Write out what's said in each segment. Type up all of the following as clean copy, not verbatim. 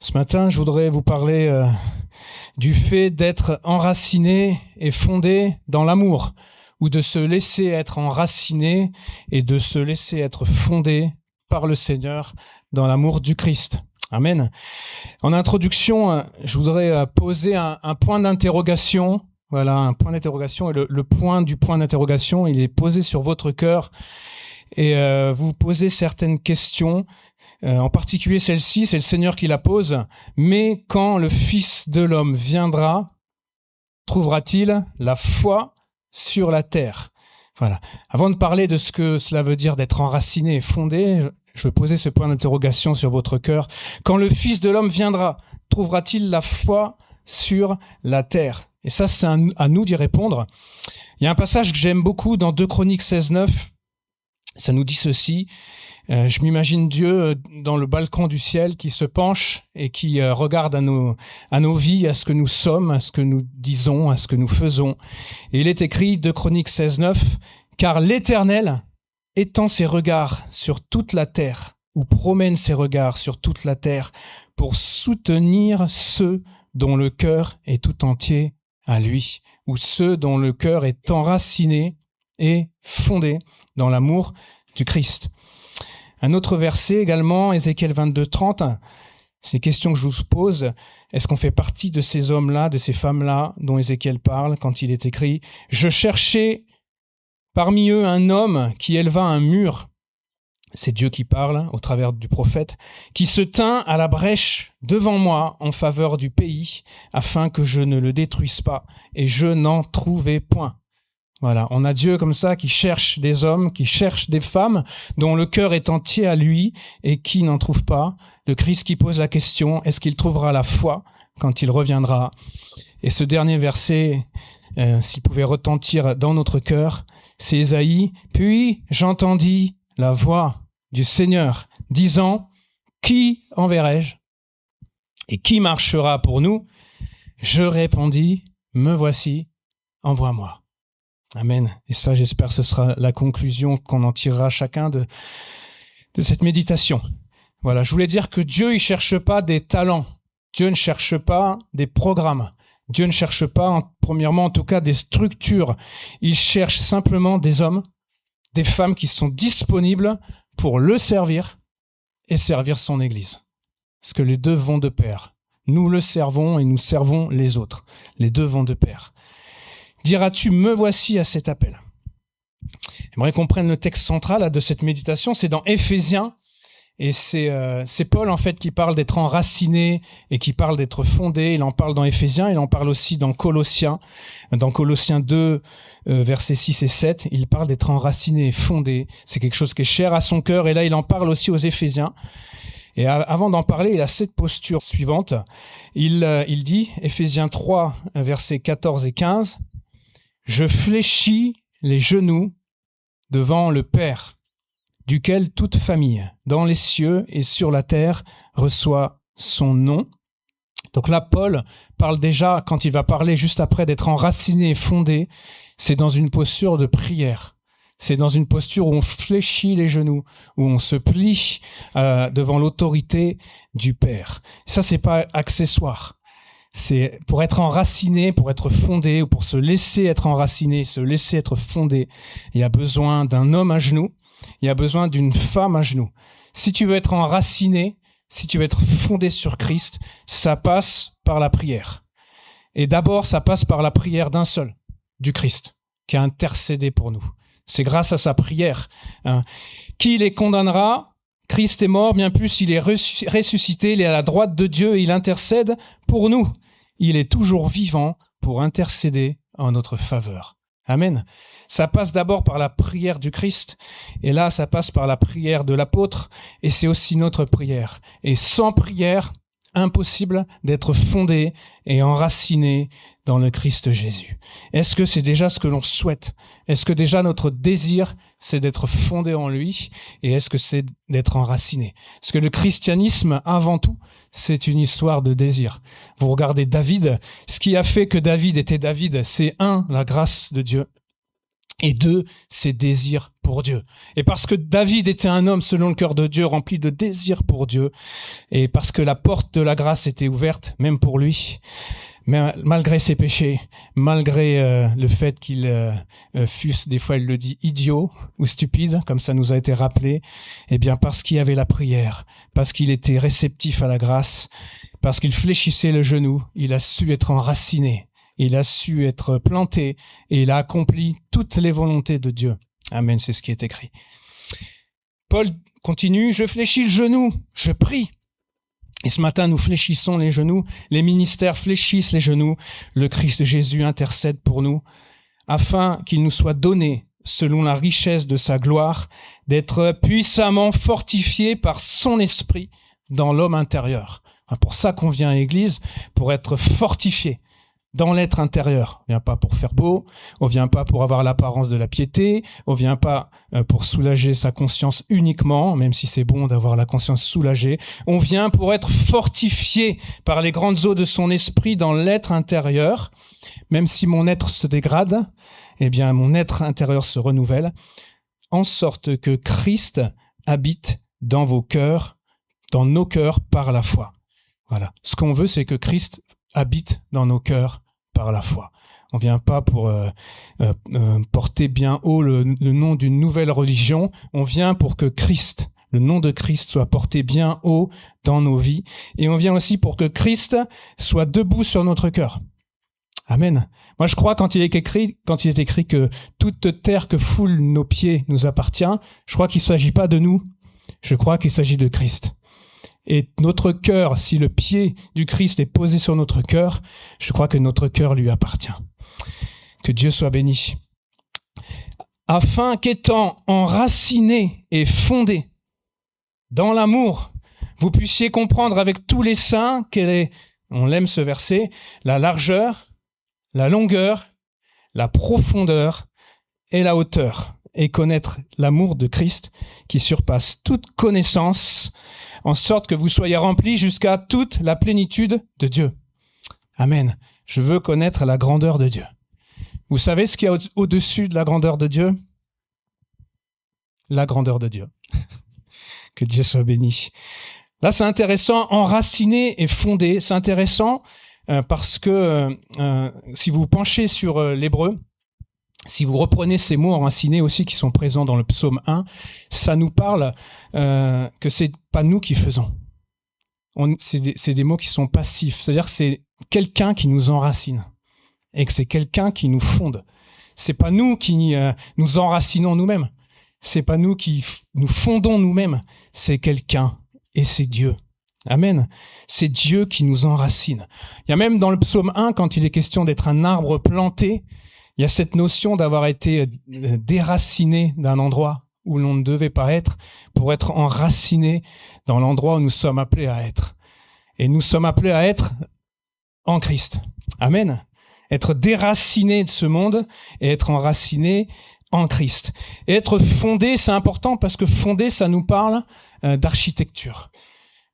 Ce matin, je voudrais vous parler du fait d'être enraciné et fondé dans l'amour, ou de se laisser être enraciné et de se laisser être fondé par le Seigneur dans l'amour du Christ. Amen. En introduction, je voudrais poser un point d'interrogation. Voilà, un point d'interrogation. Et le point du point d'interrogation, il est posé sur votre cœur. Et vous posez certaines questions. En particulier celle-ci, c'est le Seigneur qui la pose. Mais quand le Fils de l'homme viendra, trouvera-t-il la foi sur la terre? Voilà. Avant de parler de ce que cela veut dire d'être enraciné et fondé, je veux poser ce point d'interrogation sur votre cœur. Quand le Fils de l'homme viendra, trouvera-t-il la foi sur la terre? Et ça, c'est à nous d'y répondre. Il y a un passage que j'aime beaucoup dans 2 Chroniques 16:9. Ça nous dit ceci. Je m'imagine Dieu dans le balcon du ciel qui se penche et qui regarde à nos vies, à ce que nous sommes, à ce que nous disons, à ce que nous faisons. Et il est écrit, 2 Chroniques 16:9, « Car l'Éternel étend ses regards sur toute la terre, ou promène ses regards sur toute la terre, pour soutenir ceux dont le cœur est tout entier à lui, ou ceux dont le cœur est enraciné et fondé dans l'amour du Christ. » Un autre verset également, Ézéchiel 22:30, c'est une question que je vous pose. Est-ce qu'on fait partie de ces hommes-là, de ces femmes-là dont Ézéchiel parle quand il est écrit « Je cherchais parmi eux un homme qui éleva un mur ». C'est Dieu qui parle au travers du prophète, qui se tint à la brèche devant moi en faveur du pays, afin que je ne le détruise pas, et je n'en trouvais point. Voilà, on a Dieu comme ça qui cherche des hommes, qui cherche des femmes dont le cœur est entier à lui et qui n'en trouve pas. Le Christ qui pose la question, est-ce qu'il trouvera la foi quand il reviendra? Et ce dernier verset, s'il pouvait retentir dans notre cœur, c'est Ésaïe. « Puis j'entendis la voix du Seigneur disant, qui enverrai-je? Et qui marchera pour nous? Je répondis, me voici, envoie-moi. » Amen. Et ça, j'espère que ce sera la conclusion qu'on en tirera chacun de cette méditation. Voilà, je voulais dire que Dieu, il ne cherche pas des talents. Dieu ne cherche pas des programmes. Dieu ne cherche pas, premièrement en tout cas, des structures. Il cherche simplement des hommes, des femmes qui sont disponibles pour le servir et servir son Église. Parce que les deux vont de pair. Nous le servons et nous servons les autres. Les deux vont de pair. Diras-tu, me voici à cet appel. J'aimerais qu'on prenne le texte central là, de cette méditation, c'est dans Éphésiens, et c'est Paul en fait qui parle d'être enraciné et qui parle d'être fondé. Il en parle dans Éphésiens, il en parle aussi dans Colossiens 2, versets 6 et 7, il parle d'être enraciné et fondé. C'est quelque chose qui est cher à son cœur, et là il en parle aussi aux Éphésiens. Et avant d'en parler, il a cette posture suivante. Il dit, Éphésiens 3, versets 14 et 15, « Je fléchis les genoux devant le Père, duquel toute famille, dans les cieux et sur la terre, reçoit son nom. » Donc là, Paul parle déjà, quand il va parler juste après d'être enraciné et fondé, c'est dans une posture de prière. C'est dans une posture où on fléchit les genoux, où on se plie devant l'autorité du Père. Ça, c'est pas accessoire. C'est pour être enraciné, pour être fondé, ou pour se laisser être enraciné, se laisser être fondé, il y a besoin d'un homme à genoux, il y a besoin d'une femme à genoux. Si tu veux être enraciné, si tu veux être fondé sur Christ, ça passe par la prière. Et d'abord, ça passe par la prière d'un seul, du Christ, qui a intercédé pour nous. C'est grâce à sa prière. Qui les condamnera? Christ est mort, bien plus, il est ressuscité, il est à la droite de Dieu, il intercède pour nous. Il est toujours vivant pour intercéder en notre faveur. Amen. Ça passe d'abord par la prière du Christ, et là, ça passe par la prière de l'apôtre, et c'est aussi notre prière. Et sans prière, impossible d'être fondé et enraciné dans le Christ Jésus? Est-ce que c'est déjà ce que l'on souhaite? Est-ce que déjà notre désir, c'est d'être fondé en lui? Et est-ce que c'est d'être enraciné? Parce que le christianisme, avant tout, c'est une histoire de désir. Vous regardez David, ce qui a fait que David était David, c'est 1, la grâce de Dieu, et 2, ses désirs pour Dieu. Et parce que David était un homme selon le cœur de Dieu, rempli de désirs pour Dieu, et parce que la porte de la grâce était ouverte, même pour lui, mais malgré ses péchés, malgré le fait qu'il fût, des fois il le dit, idiot ou stupide, comme ça nous a été rappelé, eh bien parce qu'il y avait la prière, parce qu'il était réceptif à la grâce, parce qu'il fléchissait le genou, il a su être enraciné, il a su être planté et il a accompli toutes les volontés de Dieu. Amen, c'est ce qui est écrit. Paul continue, je fléchis le genou, je prie. Et ce matin, nous fléchissons les genoux, les ministères fléchissent les genoux, le Christ Jésus intercède pour nous, afin qu'il nous soit donné, selon la richesse de sa gloire, d'être puissamment fortifiés par son esprit dans l'homme intérieur. C'est pour ça qu'on vient à l'église, pour être fortifié dans l'être intérieur. On ne vient pas pour faire beau, on ne vient pas pour avoir l'apparence de la piété, on ne vient pas pour soulager sa conscience uniquement, même si c'est bon d'avoir la conscience soulagée. On vient pour être fortifié par les grandes eaux de son esprit dans l'être intérieur. Même si mon être se dégrade, eh bien mon être intérieur se renouvelle, en sorte que Christ habite dans vos cœurs, dans nos cœurs par la foi. Voilà. Ce qu'on veut, c'est que Christ habite dans nos cœurs par la foi. On ne vient pas pour porter bien haut le nom d'une nouvelle religion. On vient pour que Christ, le nom de Christ, soit porté bien haut dans nos vies. Et on vient aussi pour que Christ soit debout sur notre cœur. Amen. Moi, je crois quand il est écrit que toute terre que foulent nos pieds nous appartient, je crois qu'il ne s'agit pas de nous. Je crois qu'il s'agit de Christ. Et notre cœur, si le pied du Christ est posé sur notre cœur, je crois que notre cœur lui appartient. Que Dieu soit béni. Afin qu'étant enraciné et fondé dans l'amour, vous puissiez comprendre avec tous les saints quelle est, on l'aime ce verset, la largeur, la longueur, la profondeur et la hauteur, et connaître l'amour de Christ qui surpasse toute connaissance, en sorte que vous soyez remplis jusqu'à toute la plénitude de Dieu. Amen. Je veux connaître la grandeur de Dieu. Vous savez ce qu'il y a au-dessus de la grandeur de Dieu? La grandeur de Dieu. Que Dieu soit béni. Là, c'est intéressant, enraciné et fondé. C'est intéressant parce que si vous penchez sur l'hébreu, si vous reprenez ces mots enracinés aussi qui sont présents dans le psaume 1, ça nous parle que c'est pas nous qui faisons. C'est des mots qui sont passifs. C'est-à-dire que c'est quelqu'un qui nous enracine et que c'est quelqu'un qui nous fonde. C'est pas nous qui nous enracinons nous-mêmes. C'est pas nous qui nous fondons nous-mêmes. C'est quelqu'un et c'est Dieu. Amen. C'est Dieu qui nous enracine. Il y a même dans le psaume 1, quand il est question d'être un arbre planté, il y a cette notion d'avoir été déraciné d'un endroit où l'on ne devait pas être pour être enraciné dans l'endroit où nous sommes appelés à être. Et nous sommes appelés à être en Christ. Amen. Être déraciné de ce monde et être enraciné en Christ. Et être fondé, c'est important parce que fondé, ça nous parle d'architecture.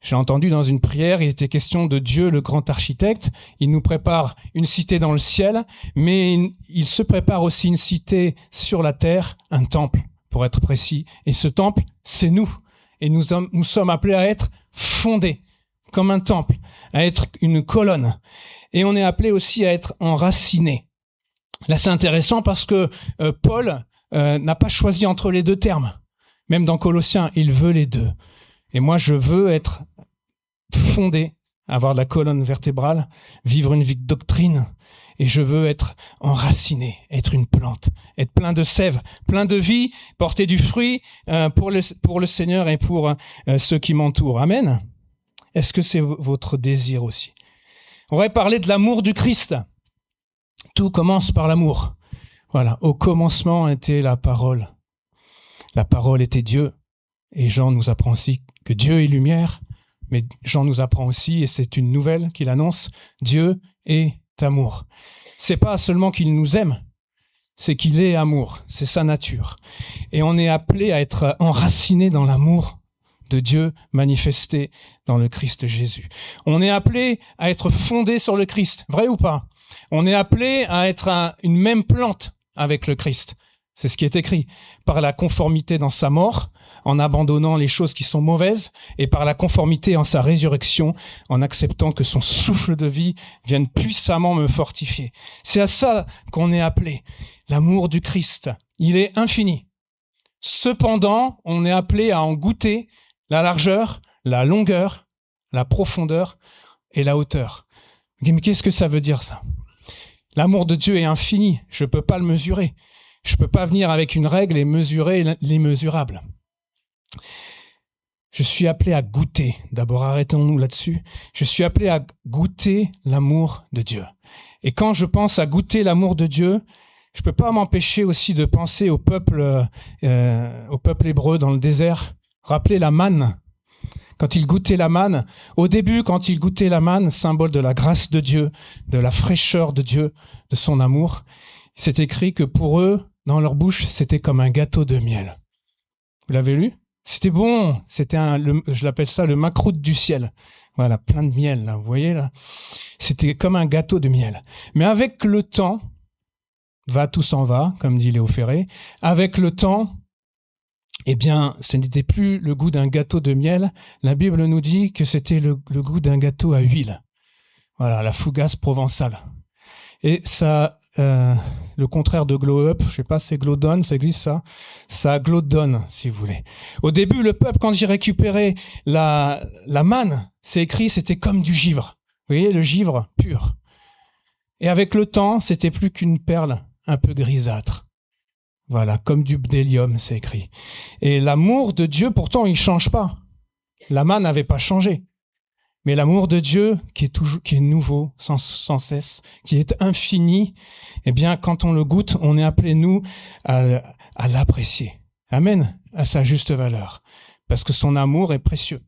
J'ai entendu dans une prière, il était question de Dieu, le grand architecte. Il nous prépare une cité dans le ciel, mais il se prépare aussi une cité sur la terre, un temple, pour être précis. Et ce temple, c'est nous. Et nous sommes appelés à être fondés, comme un temple, à être une colonne. Et on est appelé aussi à être enracinés. Là, c'est intéressant parce que Paul n'a pas choisi entre les deux termes. Même dans Colossiens, il veut les deux. Et moi, je veux être fondé, avoir de la colonne vertébrale, vivre une vie de doctrine. Et je veux être enraciné, être une plante, être plein de sève, plein de vie, porter du fruit pour le Seigneur et pour ceux qui m'entourent. Amen. Est-ce que c'est votre désir aussi? On va parler de l'amour du Christ. Tout commence par l'amour. Voilà. Au commencement était la parole. La parole était Dieu. Et Jean nous apprend aussi que Dieu est lumière, Mais Jean nous apprend aussi, et c'est une nouvelle qu'il annonce, Dieu est amour. C'est pas seulement qu'il nous aime, c'est qu'il est amour, c'est sa nature. Et on est appelé à être enraciné dans l'amour de Dieu manifesté dans le Christ Jésus. On est appelé à être fondé sur le Christ, vrai ou pas? On est appelé à être une même plante avec le Christ. C'est ce qui est écrit. Par la conformité dans sa mort, en abandonnant les choses qui sont mauvaises, et par la conformité en sa résurrection, en acceptant que son souffle de vie vienne puissamment me fortifier. C'est à ça qu'on est appelé. L'amour du Christ, il est infini. Cependant, on est appelé à en goûter la largeur, la longueur, la profondeur et la hauteur. Mais qu'est-ce que ça veut dire, ça? L'amour de Dieu est infini, je ne peux pas le mesurer. Je ne peux pas venir avec une règle et mesurer l'immesurable. Je suis appelé à goûter, d'abord arrêtons-nous là-dessus, je suis appelé à goûter l'amour de Dieu. Et quand je pense à goûter l'amour de Dieu, je ne peux pas m'empêcher aussi de penser au peuple hébreu dans le désert. Rappelez la manne. Quand ils goûtaient la manne, au début, quand ils goûtaient la manne, symbole de la grâce de Dieu, de la fraîcheur de Dieu, de son amour, c'est écrit que pour eux, dans leur bouche, c'était comme un gâteau de miel. Vous l'avez lu? C'était bon, je l'appelle ça le macroute du ciel. Voilà, plein de miel, là, vous voyez là? C'était comme un gâteau de miel. Mais avec le temps, va tout s'en va, comme dit Léo Ferré, avec le temps, eh bien, ce n'était plus le goût d'un gâteau de miel. La Bible nous dit que c'était le goût d'un gâteau à huile. Voilà, la fougasse provençale. Et ça, le contraire de glow up, je ne sais pas, c'est glow down, ça existe ça? Ça glow down, si vous voulez. Au début, le peuple, quand j'ai récupéré la manne, c'est écrit, c'était comme du givre. Vous voyez, le givre pur. Et avec le temps, c'était plus qu'une perle un peu grisâtre. Voilà, comme du bdellium, c'est écrit. Et l'amour de Dieu, pourtant, il ne change pas. La manne n'avait pas changé. Mais l'amour de Dieu, qui est nouveau, sans cesse, qui est infini, eh bien, quand on le goûte, on est appelé, nous, à l'apprécier. Amen, à sa juste valeur. Parce que son amour est précieux.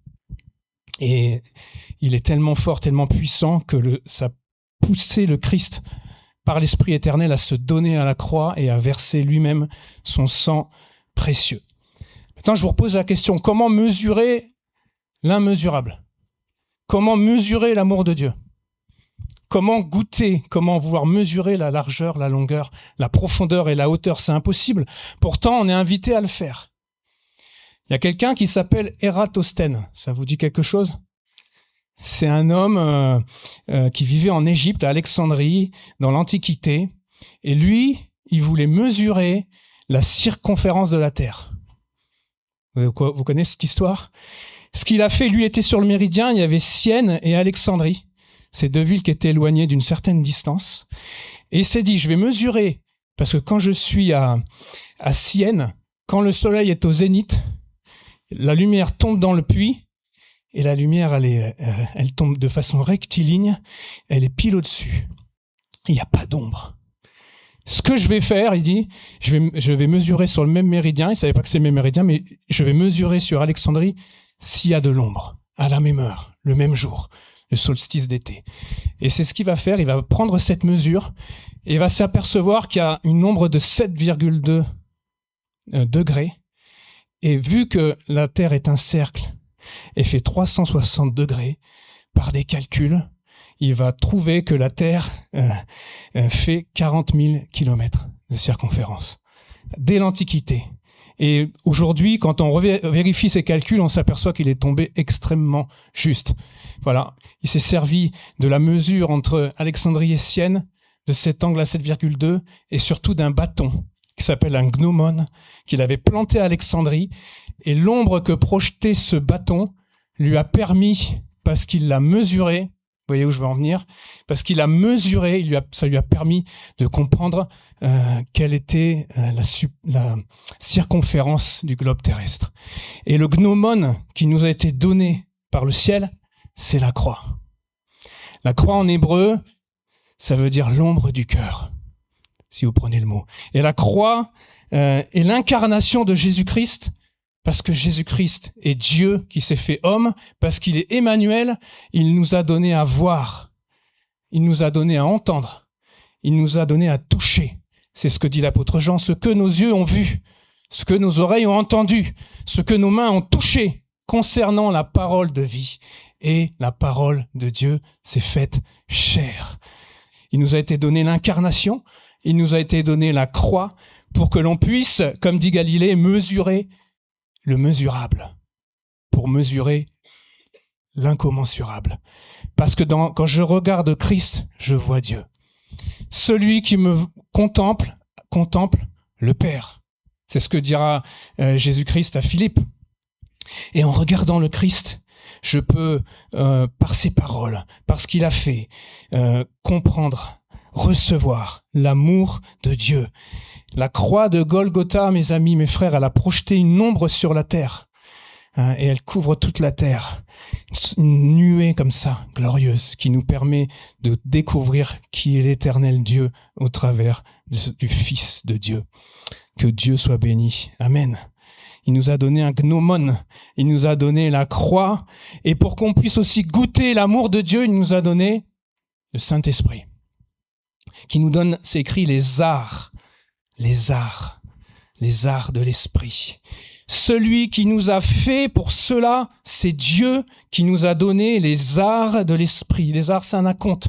Et il est tellement fort, tellement puissant que ça a poussé le Christ par l'Esprit éternel à se donner à la croix et à verser lui-même son sang précieux. Maintenant, je vous repose la question, comment mesurer l'immesurable? Comment mesurer l'amour de Dieu? Comment goûter, comment vouloir mesurer la largeur, la longueur, la profondeur et la hauteur? C'est impossible. Pourtant, on est invité à le faire. Il y a quelqu'un qui s'appelle Ératosthène. Ça vous dit quelque chose? C'est un homme qui vivait en Égypte, à Alexandrie, dans l'Antiquité. Et lui, il voulait mesurer la circonférence de la Terre. Vous connaissez cette histoire? Ce qu'il a fait, lui, était sur le méridien. Il y avait Sienne et Alexandrie. Ces deux villes qui étaient éloignées d'une certaine distance. Et il s'est dit, je vais mesurer, parce que quand je suis à Sienne, quand le soleil est au zénith, la lumière tombe dans le puits, et la lumière, elle tombe de façon rectiligne, elle est pile au-dessus. Il n'y a pas d'ombre. Ce que je vais faire, il dit, je vais mesurer sur le même méridien, il ne savait pas que c'est le même méridien, mais je vais mesurer sur Alexandrie s'il y a de l'ombre, à la même heure, le même jour, le solstice d'été. Et c'est ce qu'il va faire, il va prendre cette mesure, et il va s'apercevoir qu'il y a une ombre de 7,2 degrés, et vu que la Terre est un cercle, et fait 360 degrés, par des calculs, il va trouver que la Terre fait 40 000 kilomètres de circonférence, dès l'Antiquité. Et aujourd'hui, quand on vérifie ces calculs, on s'aperçoit qu'il est tombé extrêmement juste. Voilà, il s'est servi de la mesure entre Alexandrie et Sienne, de cet angle à 7,2, et surtout d'un bâton qui s'appelle un gnomon, qu'il avait planté à Alexandrie, et l'ombre que projetait ce bâton lui a permis, parce qu'il l'a mesuré, vous voyez où je veux en venir, parce qu'il a mesuré, ça lui a permis de comprendre quelle était la circonférence du globe terrestre. Et le gnomon qui nous a été donné par le ciel, c'est la croix. La croix en hébreu, ça veut dire l'ombre du cœur, si vous prenez le mot. Et la croix est l'incarnation de Jésus-Christ parce que Jésus-Christ est Dieu qui s'est fait homme, parce qu'il est Emmanuel, il nous a donné à voir, il nous a donné à entendre, il nous a donné à toucher. C'est ce que dit l'apôtre Jean, ce que nos yeux ont vu, ce que nos oreilles ont entendu, ce que nos mains ont touché concernant la parole de vie. Et la parole de Dieu s'est faite chair. Il nous a été donné l'incarnation, il nous a été donné la croix pour que l'on puisse, comme dit Galilée, mesurer le mesurable, pour mesurer l'incommensurable. Parce que quand je regarde Christ, je vois Dieu. Celui qui me contemple le Père. C'est ce que dira Jésus-Christ à Philippe. Et en regardant le Christ, je peux, par ses paroles, par ce qu'il a fait, comprendre, recevoir l'amour de Dieu. La croix de Golgotha, mes amis, mes frères, elle a projeté une ombre sur la terre. Et elle couvre toute la terre. Une nuée comme ça, glorieuse, qui nous permet de découvrir qui est l'éternel Dieu au travers du Fils de Dieu. Que Dieu soit béni. Amen. Il nous a donné un gnomon, il nous a donné la croix, et pour qu'on puisse aussi goûter l'amour de Dieu, il nous a donné le Saint-Esprit, qui nous donne, c'est écrit, les arts de l'Esprit. Celui qui nous a fait pour cela, c'est Dieu qui nous a donné les arts de l'Esprit. Les arts, c'est un acompte.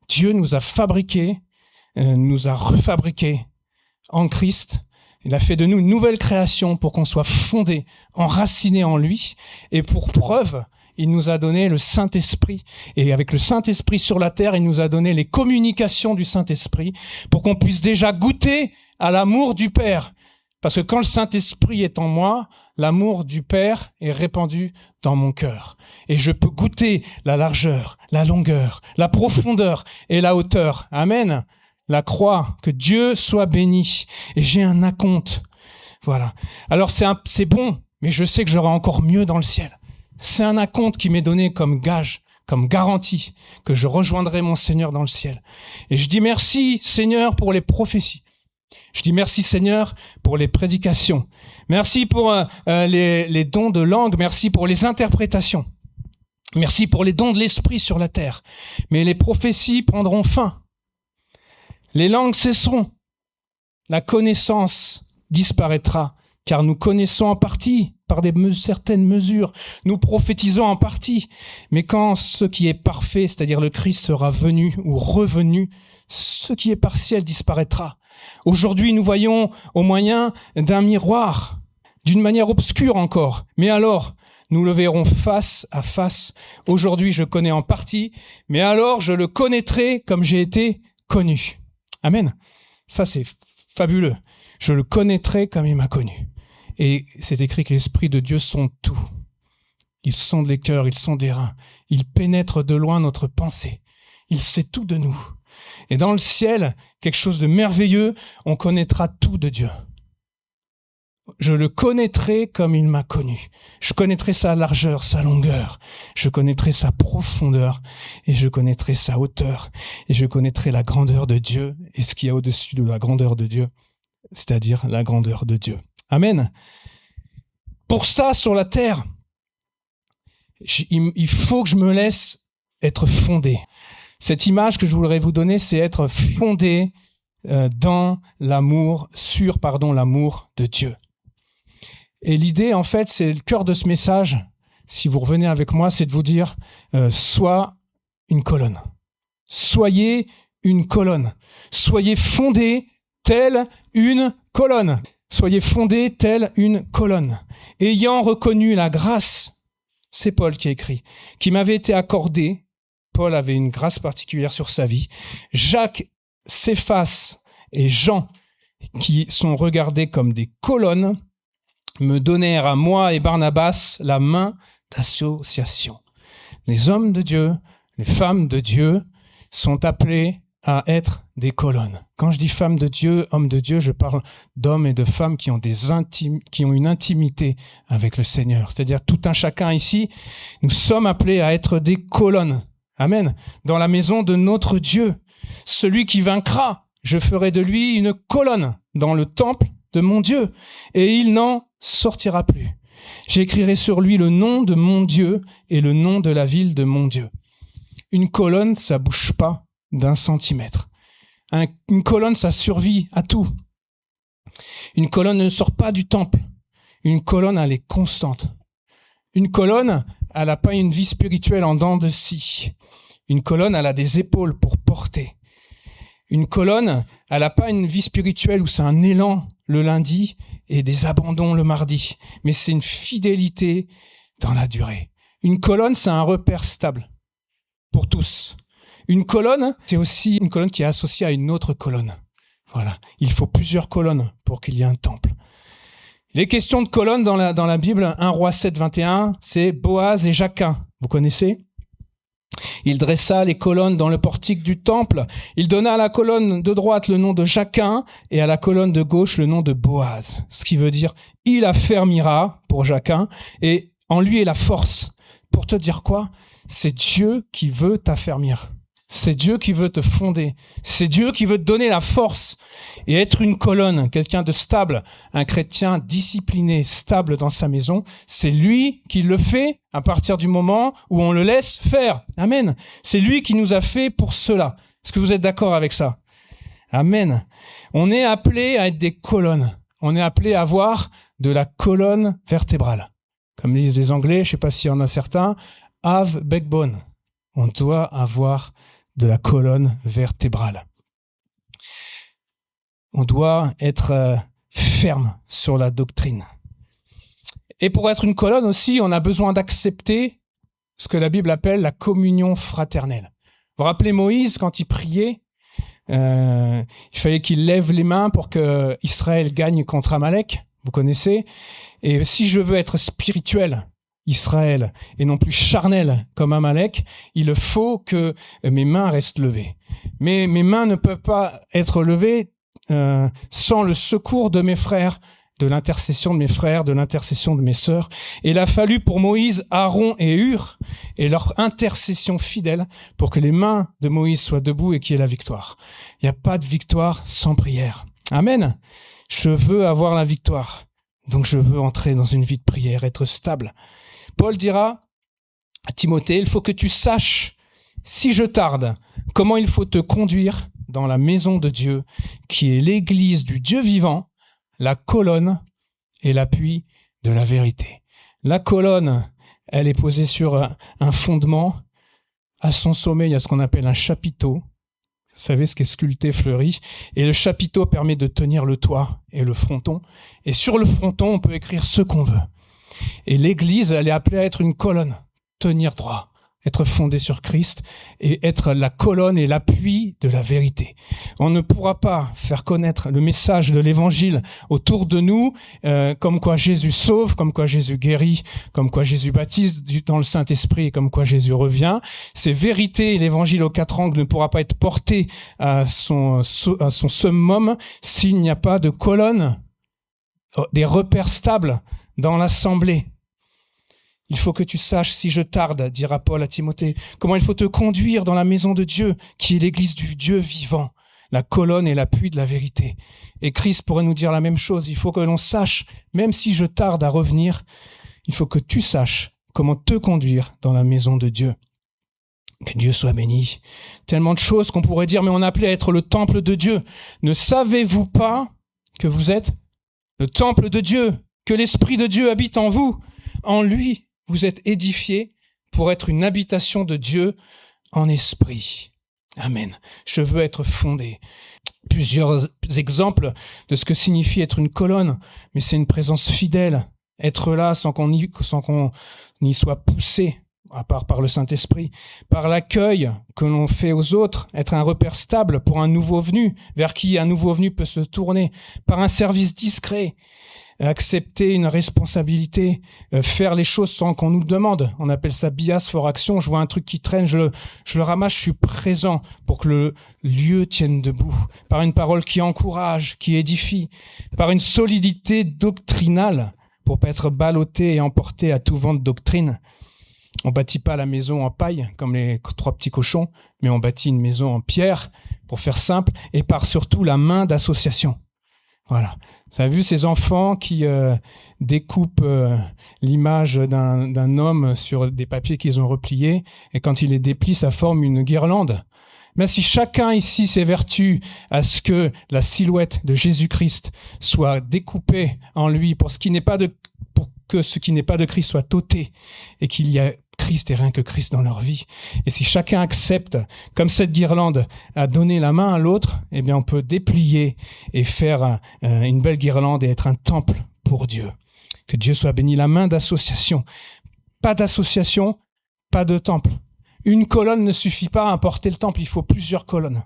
Dieu nous a fabriqués, nous a refabriqués en Christ. Il a fait de nous une nouvelle création pour qu'on soit fondé, enraciné en lui. Et pour preuve, il nous a donné le Saint-Esprit. Et avec le Saint-Esprit sur la terre, il nous a donné les communications du Saint-Esprit pour qu'on puisse déjà goûter à l'amour du Père. Parce que quand le Saint-Esprit est en moi, l'amour du Père est répandu dans mon cœur. Et je peux goûter la largeur, la longueur, la profondeur et la hauteur. Amen. La croix, que Dieu soit béni. Et j'ai un acompte. Voilà. Alors c'est bon, mais je sais que j'aurai encore mieux dans le ciel. C'est un acompte qui m'est donné comme gage, comme garantie, que je rejoindrai mon Seigneur dans le ciel. Et je dis merci, Seigneur, pour les prophéties. Je dis merci, Seigneur, pour les prédications. Merci pour les dons de langue. Merci pour les interprétations. Merci pour les dons de l'Esprit sur la terre. Mais les prophéties prendront fin. Les langues cesseront, la connaissance disparaîtra, car nous connaissons en partie, par certaines mesures, nous prophétisons en partie, mais quand ce qui est parfait, c'est-à-dire le Christ sera venu ou revenu, ce qui est partiel disparaîtra. Aujourd'hui, nous voyons au moyen d'un miroir, d'une manière obscure encore, mais alors, nous le verrons face à face. Aujourd'hui, je connais en partie, mais alors je le connaîtrai comme j'ai été connu. Amen. Ça, c'est fabuleux. Je le connaîtrai comme il m'a connu. Et c'est écrit que l'Esprit de Dieu sonde tout. Il sonde les cœurs, il sonde les reins. Il pénètre de loin notre pensée. Il sait tout de nous. Et dans le ciel, quelque chose de merveilleux, on connaîtra tout de Dieu. Je le connaîtrai comme il m'a connu. Je connaîtrai sa largeur, sa longueur. Je connaîtrai sa profondeur et je connaîtrai sa hauteur. Et je connaîtrai la grandeur de Dieu et ce qu'il y a au-dessus de la grandeur de Dieu, c'est-à-dire la grandeur de Dieu. Amen. Pour ça, sur la terre, il faut que je me laisse être fondé. Cette image que je voudrais vous donner, c'est être fondé dans l'amour, sur l'amour de Dieu. Et l'idée, en fait, c'est le cœur de ce message, si vous revenez avec moi, c'est de vous dire, sois une colonne. Soyez une colonne. Soyez fondés telle une colonne. Soyez fondés telle une colonne. Ayant reconnu la grâce, c'est Paul qui a écrit, qui m'avait été accordée. Paul avait une grâce particulière sur sa vie. Jacques, Céphas et Jean, qui sont regardés comme des colonnes, me donnèrent à moi et Barnabas la main d'association. Les hommes de Dieu, les femmes de Dieu sont appelés à être des colonnes. Quand je dis femmes de Dieu, hommes de Dieu, je parle d'hommes et de femmes qui ont une intimité avec le Seigneur. C'est-à-dire tout un chacun ici, nous sommes appelés à être des colonnes. Amen. Dans la maison de notre Dieu. Celui qui vaincra, je ferai de lui une colonne dans le temple de mon Dieu, et il n'en sortira plus. J'écrirai sur lui le nom de mon Dieu et le nom de la ville de mon Dieu. Une colonne, ça ne bouge pas d'1 centimètre. Une colonne, ça survit à tout. Une colonne ne sort pas du temple. Une colonne, elle est constante. Une colonne, elle n'a pas une vie spirituelle en dents de scie. Une colonne, elle a des épaules pour porter. Une colonne, elle n'a pas une vie spirituelle où c'est un élan le lundi et des abandons le mardi. Mais c'est une fidélité dans la durée. Une colonne, c'est un repère stable pour tous. Une colonne, c'est aussi une colonne qui est associée à une autre colonne. Voilà. Il faut plusieurs colonnes pour qu'il y ait un temple. Les questions de colonnes dans la Bible, 1 Roi 7, 21, c'est Boaz et Jachin. Vous connaissez ? Il dressa les colonnes dans le portique du temple. Il donna à la colonne de droite le nom de Jachin et à la colonne de gauche le nom de Boaz. Ce qui veut dire « il affermira » pour Jachin et en lui est la force. Pour te dire quoi ? C'est Dieu qui veut t'affermir. C'est Dieu qui veut te fonder. C'est Dieu qui veut te donner la force. Et être une colonne, quelqu'un de stable, un chrétien discipliné, stable dans sa maison, c'est lui qui le fait à partir du moment où on le laisse faire. Amen. C'est lui qui nous a fait pour cela. Est-ce que vous êtes d'accord avec ça ? Amen. On est appelé à être des colonnes. On est appelé à avoir de la colonne vertébrale. Comme disent les Anglais, je ne sais pas s'il y en a certains, have backbone. On doit avoir de la colonne vertébrale. On doit être ferme sur la doctrine. Et pour être une colonne aussi, on a besoin d'accepter ce que la Bible appelle la communion fraternelle. Vous vous rappelez Moïse, quand il priait, il fallait qu'il lève les mains pour que Israël gagne contre Amalek, vous connaissez. Et si je veux être spirituel, Israël, et non plus charnel comme Amalek, il faut que mes mains restent levées. Mais mes mains ne peuvent pas être levées sans le secours de mes frères, de l'intercession de mes frères, de l'intercession de mes sœurs. Et il a fallu pour Moïse, Aaron et Hur, et leur intercession fidèle pour que les mains de Moïse soient debout et qu'il y ait la victoire. Il n'y a pas de victoire sans prière. Amen. Je veux avoir la victoire. Donc je veux entrer dans une vie de prière, être stable. Paul dira à Timothée, il faut que tu saches, si je tarde, comment il faut te conduire dans la maison de Dieu, qui est l'église du Dieu vivant, la colonne et l'appui de la vérité. La colonne, elle est posée sur un fondement. À son sommet, il y a ce qu'on appelle un chapiteau. Vous savez ce qui est sculpté, fleuri. Et le chapiteau permet de tenir le toit et le fronton. Et sur le fronton, on peut écrire ce qu'on veut. Et l'Église, elle est appelée à être une colonne, tenir droit, être fondée sur Christ et être la colonne et l'appui de la vérité. On ne pourra pas faire connaître le message de l'Évangile autour de nous, comme quoi Jésus sauve, comme quoi Jésus guérit, comme quoi Jésus baptise dans le Saint-Esprit et comme quoi Jésus revient. Ces vérités, l'Évangile aux 4 angles ne pourra pas être porté à son summum s'il n'y a pas de colonne, des repères stables dans l'assemblée. Il faut que tu saches, si je tarde, dira Paul à Timothée, comment il faut te conduire dans la maison de Dieu, qui est l'église du Dieu vivant, la colonne et l'appui de la vérité. Et Christ pourrait nous dire la même chose. Il faut que l'on sache, même si je tarde à revenir, il faut que tu saches comment te conduire dans la maison de Dieu. Que Dieu soit béni. Tellement de choses qu'on pourrait dire, mais on est appelé à être le temple de Dieu. Ne savez-vous pas que vous êtes le temple de Dieu, que l'Esprit de Dieu habite en vous? En lui, vous êtes édifiés pour être une habitation de Dieu en esprit. Amen. Je veux être fondé. Plusieurs exemples de ce que signifie être une colonne, mais c'est une présence fidèle. Être là sans qu'on y soit poussé, à part par le Saint-Esprit, par l'accueil que l'on fait aux autres, être un repère stable pour un nouveau venu, vers qui un nouveau venu peut se tourner, par un service discret, accepter une responsabilité, faire les choses sans qu'on nous le demande. On appelle ça bias for action. Je vois un truc qui traîne, je le ramasse, je suis présent pour que le lieu tienne debout. Par une parole qui encourage, qui édifie, par une solidité doctrinale, pour pas être ballotté et emporté à tout vent de doctrine. On bâtit pas la maison en paille, comme les 3 petits cochons, mais on bâtit une maison en pierre, pour faire simple, et par surtout la main d'association. Voilà. Vous avez vu ces enfants qui découpent l'image d'un homme sur des papiers qu'ils ont repliés, et quand ils les déplient, ça forme une guirlande. Mais si chacun ici s'évertue à ce que la silhouette de Jésus-Christ soit découpée en lui pour que ce qui n'est pas de Christ soit ôté, et qu'il y a Christ et rien que Christ dans leur vie. Et si chacun accepte, comme cette guirlande, à donner la main à l'autre, eh bien on peut déplier et faire une belle guirlande et être un temple pour Dieu. Que Dieu soit béni. La main d'association. Pas d'association, pas de temple. Une colonne ne suffit pas à porter le temple, il faut plusieurs colonnes.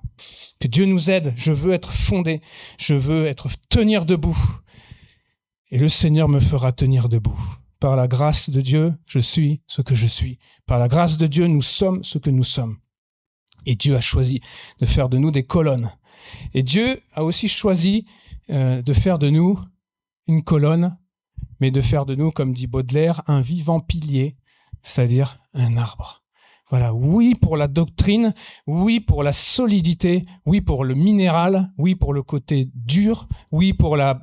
Que Dieu nous aide. Je veux être fondé, je veux tenir debout. Et le Seigneur me fera tenir debout. Par la grâce de Dieu, je suis ce que je suis. Par la grâce de Dieu, nous sommes ce que nous sommes. Et Dieu a choisi de faire de nous des colonnes. Et Dieu a aussi choisi de faire de nous une colonne, mais de faire de nous, comme dit Baudelaire, un vivant pilier, c'est-à-dire un arbre. Voilà, oui pour la doctrine, oui pour la solidité, oui pour le minéral, oui pour le côté dur, oui pour la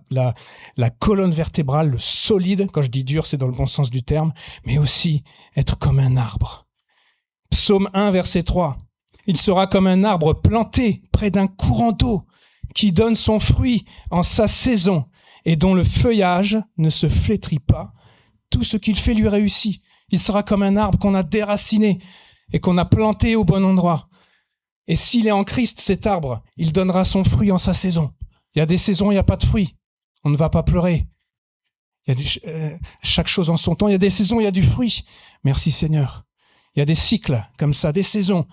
colonne vertébrale, le solide. Quand je dis dur, c'est dans le bon sens du terme, mais aussi être comme un arbre. Psaume 1, verset 3. Il sera comme un arbre planté près d'un courant d'eau qui donne son fruit en sa saison et dont le feuillage ne se flétrit pas. Tout ce qu'il fait lui réussit. Il sera comme un arbre qu'on a déraciné et qu'on a planté au bon endroit. Et s'il est en Christ, cet arbre, il donnera son fruit en sa saison. Il y a des saisons, il n'y a pas de fruits. On ne va pas pleurer. Il y a chaque chose en son temps. Il y a des saisons, il y a du fruit. Merci Seigneur. Il y a des cycles comme ça, des saisons.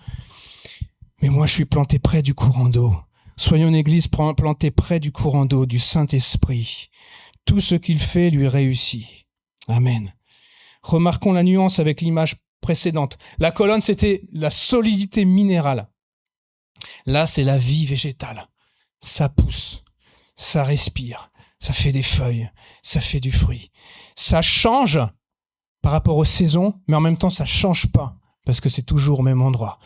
Mais moi, je suis planté près du courant d'eau. Soyons une église plantée près du courant d'eau, du Saint-Esprit. Tout ce qu'il fait lui réussit. Amen. Remarquons la nuance avec l'image précédente. La colonne, c'était la solidité minérale. Là, c'est la vie végétale. Ça pousse, ça respire, ça fait des feuilles, ça fait du fruit. Ça change par rapport aux saisons, mais en même temps, ça ne change pas, parce que c'est toujours au même endroit.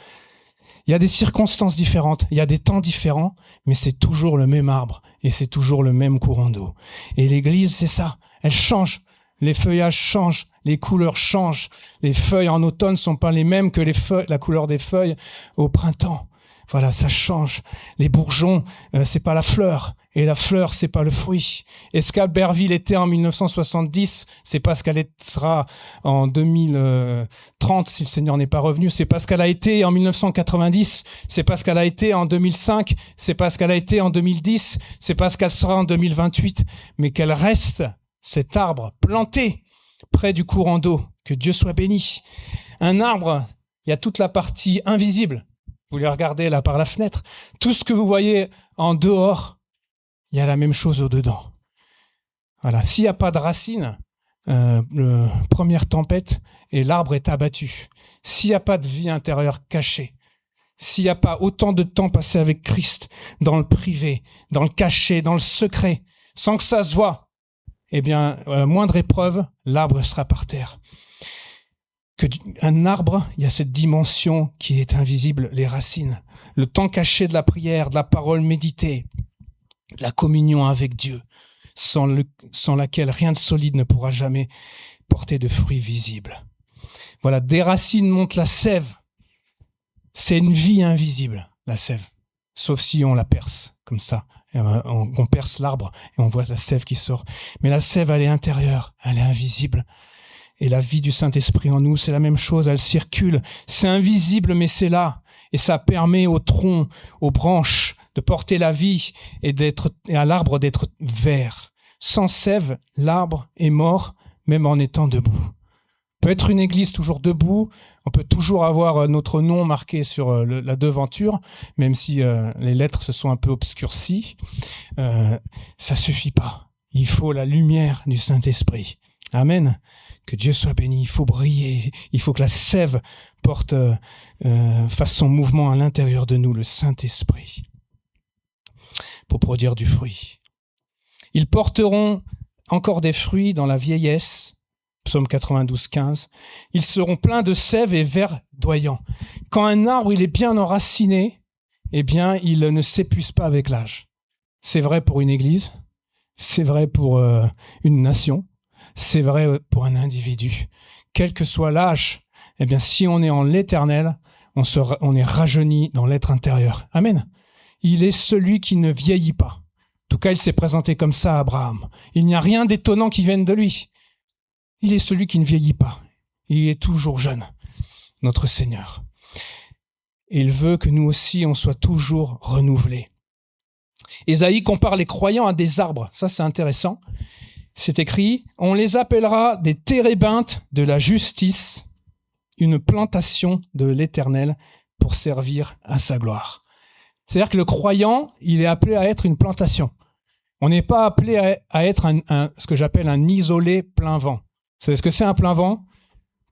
Il y a des circonstances différentes, il y a des temps différents, mais c'est toujours le même arbre, et c'est toujours le même courant d'eau. Et l'Église, c'est ça, elle change. Les feuillages changent, les couleurs changent. Les feuilles en automne ne sont pas les mêmes que la couleur des feuilles au printemps. Voilà, ça change. Les bourgeons, c'est pas la fleur. Et la fleur, c'est pas le fruit. Et ce qu'Albertville était en 1970, c'est pas ce qu'elle sera en 2030 si le Seigneur n'est pas revenu. C'est pas ce qu'elle a été en 1990. C'est pas ce qu'elle a été en 2005. C'est pas ce qu'elle a été en 2010. C'est pas ce qu'elle sera en 2028. Mais qu'elle reste cet arbre planté près du courant d'eau. Que Dieu soit béni. Un arbre, il y a toute la partie invisible. Vous les regardez là par la fenêtre. Tout ce que vous voyez en dehors, il y a la même chose au-dedans. Voilà. S'il n'y a pas de racines, première tempête et l'arbre est abattu. S'il n'y a pas de vie intérieure cachée, s'il n'y a pas autant de temps passé avec Christ dans le privé, dans le caché, dans le secret, sans que ça se voie, eh bien, moindre épreuve, l'arbre sera par terre. Un arbre, il y a cette dimension qui est invisible, les racines, le temps caché de la prière, de la parole méditée, de la communion avec Dieu, sans laquelle rien de solide ne pourra jamais porter de fruits visibles. Voilà, des racines montent la sève. C'est une vie invisible, la sève, sauf si on la perce, comme ça. On perce l'arbre et on voit la sève qui sort. Mais la sève, elle est intérieure, elle est invisible. Et la vie du Saint-Esprit en nous, c'est la même chose, elle circule. C'est invisible, mais c'est là. Et ça permet au tronc, aux branches, de porter la vie et à l'arbre d'être vert. Sans sève, l'arbre est mort, même en étant debout. On peut être une église toujours debout, on peut toujours avoir notre nom marqué sur la devanture, même si les lettres se sont un peu obscurcies. Ça suffit pas. Il faut la lumière du Saint-Esprit. Amen. Que Dieu soit béni. Il faut briller. Il faut que la sève fasse son mouvement à l'intérieur de nous, le Saint-Esprit, pour produire du fruit. Ils porteront encore des fruits dans la vieillesse. Psaume 92, 15. Ils seront pleins de sève et verdoyants. Quand un arbre il est bien enraciné, eh bien, il ne s'épuise pas avec l'âge. C'est vrai pour une église, C'est vrai pour une nation, c'est vrai pour un individu. Quel que soit l'âge, eh bien, si on est en l'Éternel, on est rajeuni dans l'être intérieur. Amen. Il est celui qui ne vieillit pas. En tout cas, il s'est présenté comme ça à Abraham. Il n'y a rien d'étonnant qui vienne de lui. Il est celui qui ne vieillit pas. Il est toujours jeune, notre Seigneur. Et il veut que nous aussi, on soit toujours renouvelés. Ésaïe compare les croyants à des arbres. Ça, c'est intéressant. C'est écrit « On les appellera des térébinthes de la justice, une plantation de l'Éternel pour servir à sa gloire. » C'est-à-dire que le croyant, il est appelé à être une plantation. On n'est pas appelé à être ce que j'appelle un isolé plein vent. Vous savez ce que c'est un plein vent ?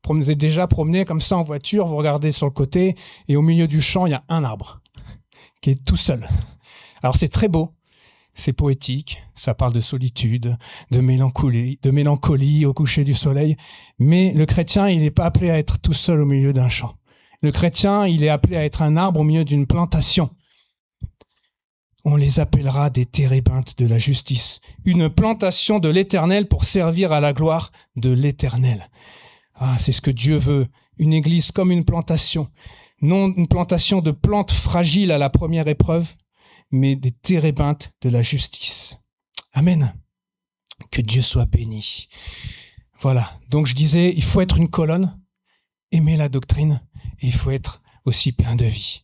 Vous êtes déjà promené comme ça en voiture, vous regardez sur le côté et au milieu du champ, il y a un arbre qui est tout seul. Alors c'est très beau, c'est poétique, ça parle de solitude, de mélancolie au coucher du soleil, mais le chrétien, il n'est pas appelé à être tout seul au milieu d'un champ. Le chrétien, il est appelé à être un arbre au milieu d'une plantation. On les appellera des térébinthes de la justice, une plantation de l'Éternel pour servir à la gloire de l'Éternel. Ah, c'est ce que Dieu veut, une église comme une plantation, non une plantation de plantes fragiles à la première épreuve, mais des térébinthes de la justice. Amen. Que Dieu soit béni. Voilà, donc je disais, il faut être une colonne, aimer la doctrine, et il faut être aussi plein de vie.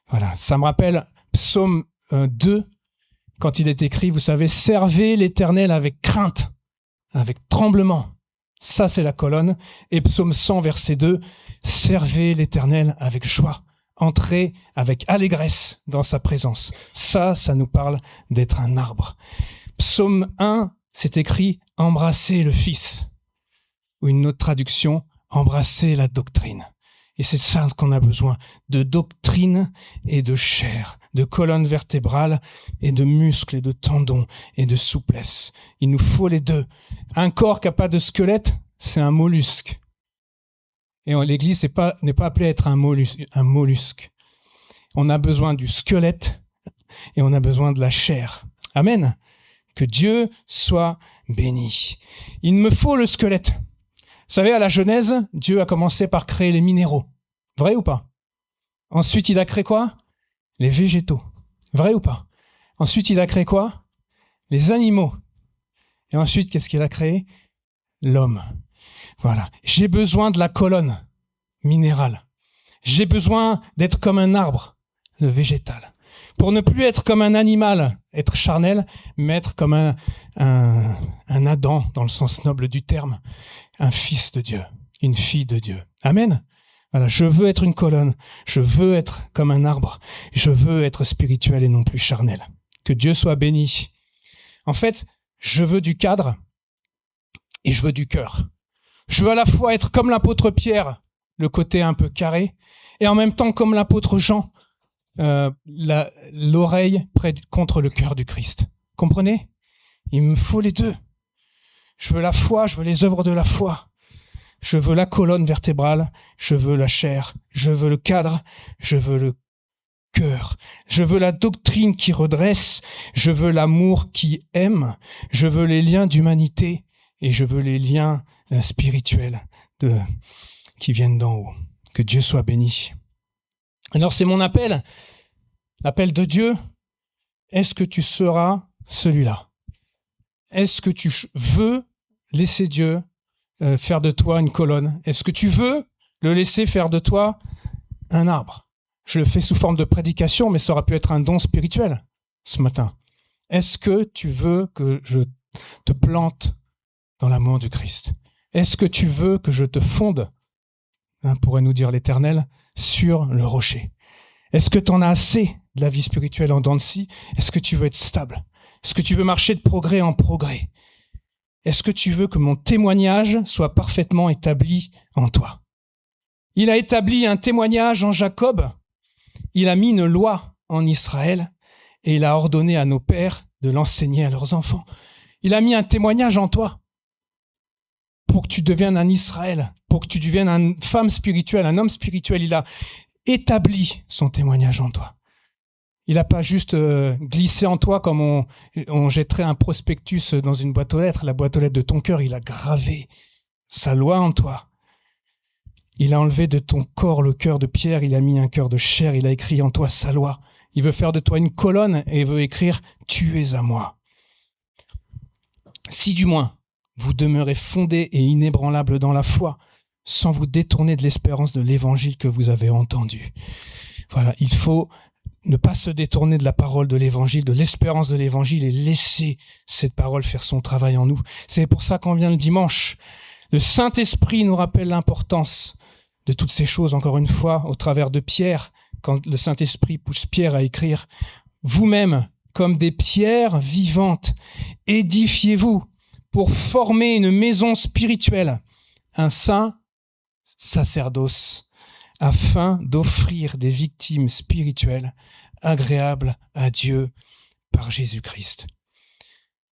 Voilà, ça me rappelle Psaume 2, quand il est écrit, vous savez, servez l'Éternel avec crainte, avec tremblement. Ça, c'est la colonne. Et Psaume 100, verset 2, servez l'Éternel avec joie. Entrez avec allégresse dans sa présence. Ça nous parle d'être un arbre. Psaume 1, c'est écrit « Embrassez le Fils » ou une autre traduction « Embrassez la doctrine ». Et c'est ça qu'on a besoin, de doctrine et de chair, de colonne vertébrale et de muscles et de tendons et de souplesse. Il nous faut les deux. Un corps qui n'a pas de squelette, c'est un mollusque. Et l'Église n'est pas appelée à être un mollusque. On a besoin du squelette et on a besoin de la chair. Amen. Que Dieu soit béni. Il me faut le squelette. Vous savez, à la Genèse, Dieu a commencé par créer les minéraux. Vrai ou pas ? Ensuite, il a créé quoi ? Les végétaux. Vrai ou pas ? Ensuite, il a créé quoi ? Les animaux. Et ensuite, qu'est-ce qu'il a créé ? L'homme. Voilà. J'ai besoin de la colonne minérale. J'ai besoin d'être comme un arbre, le végétal. Pour ne plus être comme un animal, être charnel, mais être comme un Adam, dans le sens noble du terme, un fils de Dieu, une fille de Dieu. Amen. Voilà, je veux être une colonne, je veux être comme un arbre, je veux être spirituel et non plus charnel. Que Dieu soit béni. En fait, je veux du cadre et je veux du cœur. Je veux à la fois être comme l'apôtre Pierre, le côté un peu carré, et en même temps comme l'apôtre Jean, l'oreille contre le cœur du Christ. Comprenez ? Il me faut les deux. Je veux la foi, je veux les œuvres de la foi. Je veux la colonne vertébrale, je veux la chair, je veux le cadre, je veux le cœur. Je veux la doctrine qui redresse, je veux l'amour qui aime, je veux les liens d'humanité et je veux les liens spirituels qui viennent d'en haut. Que Dieu soit béni. Alors c'est mon appel, l'appel de Dieu. Est-ce que tu seras celui-là ? Est-ce que tu veux laisser Dieu faire de toi une colonne ? Est-ce que tu veux le laisser faire de toi un arbre ? Je le fais sous forme de prédication, mais ça aurait pu être un don spirituel ce matin. Est-ce que tu veux que je te plante dans l'amour du Christ ? Est-ce que tu veux que je te fonde, pourrait nous dire l'Éternel, sur le rocher ? Est-ce que tu en as assez de la vie spirituelle en dents de scie ? Est-ce que tu veux être stable ? Est-ce que tu veux marcher de progrès en progrès ? Est-ce que tu veux que mon témoignage soit parfaitement établi en toi ? Il a établi un témoignage en Jacob, il a mis une loi en Israël et il a ordonné à nos pères de l'enseigner à leurs enfants. Il a mis un témoignage en toi pour que tu deviennes un Israël, pour que tu deviennes une femme spirituelle, un homme spirituel. Il a établi son témoignage en toi. Il n'a pas juste glissé en toi comme on jetterait un prospectus dans une boîte aux lettres, la boîte aux lettres de ton cœur. Il a gravé sa loi en toi. Il a enlevé de ton corps le cœur de pierre, il a mis un cœur de chair, il a écrit en toi sa loi. Il veut faire de toi une colonne et veut écrire « Tu es à moi ». Si du moins vous demeurez fondés et inébranlables dans la foi, sans vous détourner de l'espérance de l'évangile que vous avez entendu. Voilà, il faut ne pas se détourner de la parole de l'évangile, de l'espérance de l'évangile et laisser cette parole faire son travail en nous. C'est pour ça qu'on vient le dimanche. Le Saint-Esprit nous rappelle l'importance de toutes ces choses, encore une fois, au travers de Pierre, quand le Saint-Esprit pousse Pierre à écrire « Vous-même, comme des pierres vivantes, édifiez-vous pour former une maison spirituelle, un saint sacerdoce, afin d'offrir des victimes spirituelles agréables à Dieu par Jésus-Christ. »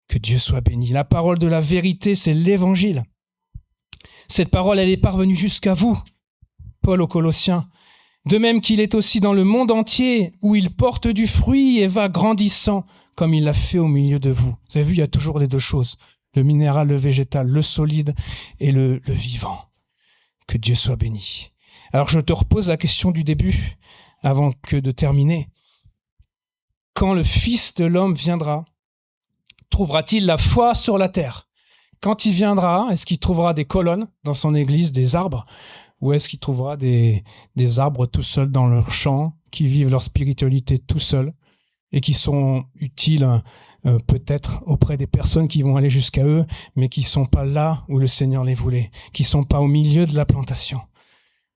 Que Dieu soit béni. La parole de la vérité, c'est l'évangile. Cette parole, elle est parvenue jusqu'à vous, Paul aux Colossiens. De même qu'il est aussi dans le monde entier, où il porte du fruit et va grandissant, comme il l'a fait au milieu de vous. Vous avez vu, il y a toujours les deux choses, le minéral, le végétal, le solide et le vivant. Que Dieu soit béni. Alors je te repose la question du début, avant que de terminer. Quand le Fils de l'homme viendra, trouvera-t-il la foi sur la terre ? Quand il viendra, est-ce qu'il trouvera des colonnes dans son église, des arbres, ou est-ce qu'il trouvera des arbres tout seuls dans leur champ, qui vivent leur spiritualité tout seuls et qui sont utiles peut-être auprès des personnes qui vont aller jusqu'à eux, mais qui ne sont pas là où le Seigneur les voulait, qui ne sont pas au milieu de la plantation.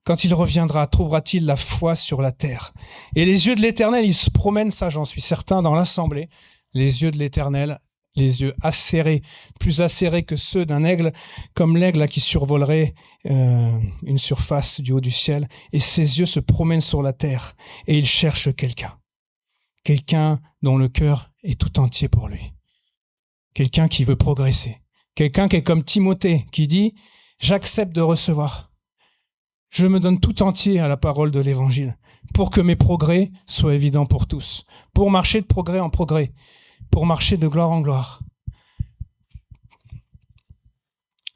Quand il reviendra, trouvera-t-il la foi sur la terre ? Et les yeux de l'Éternel, ils se promènent, ça j'en suis certain, dans l'assemblée, les yeux de l'Éternel, les yeux acérés, plus acérés que ceux d'un aigle, comme l'aigle qui survolerait une surface du haut du ciel. Et ses yeux se promènent sur la terre et il cherche quelqu'un dont le cœur est tout entier pour lui. Quelqu'un qui veut progresser. Quelqu'un qui est comme Timothée, qui dit « J'accepte de recevoir. Je me donne tout entier à la parole de l'Évangile pour que mes progrès soient évidents pour tous, pour marcher de progrès en progrès, pour marcher de gloire en gloire. »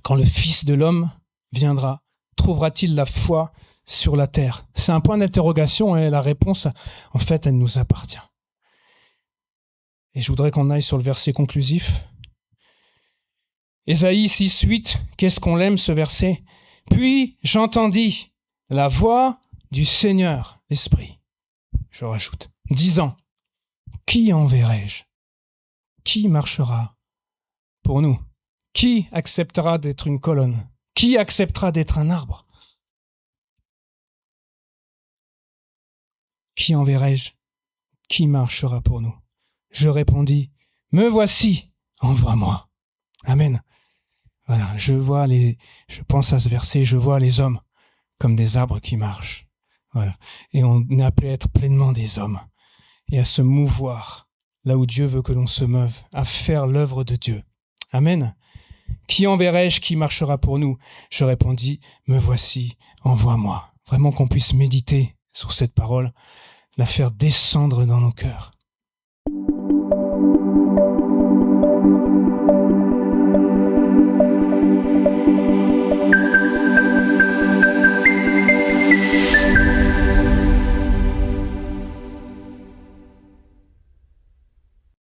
Quand le Fils de l'homme viendra, trouvera-t-il la foi sur la terre ? C'est un point d'interrogation et la réponse, en fait, elle nous appartient. Et je voudrais qu'on aille sur le verset conclusif. Ésaïe 6:8, qu'est-ce qu'on l'aime ce verset ? Puis j'entendis la voix du Seigneur, l'Esprit, je rajoute, disant, qui enverrai-je ? Qui marchera pour nous ? Qui acceptera d'être une colonne ? Qui acceptera d'être un arbre ? Qui enverrai-je ? Qui marchera pour nous ? Je répondis, me voici, envoie-moi. Amen. Voilà, je pense à ce verset, je vois les hommes comme des arbres qui marchent. Voilà. Et on est appelé à être pleinement des hommes et à se mouvoir là où Dieu veut que l'on se meuve, à faire l'œuvre de Dieu. Amen. Qui enverrai-je, qui marchera pour nous ? Je répondis, me voici, envoie-moi. Vraiment qu'on puisse méditer sur cette parole, la faire descendre dans nos cœurs.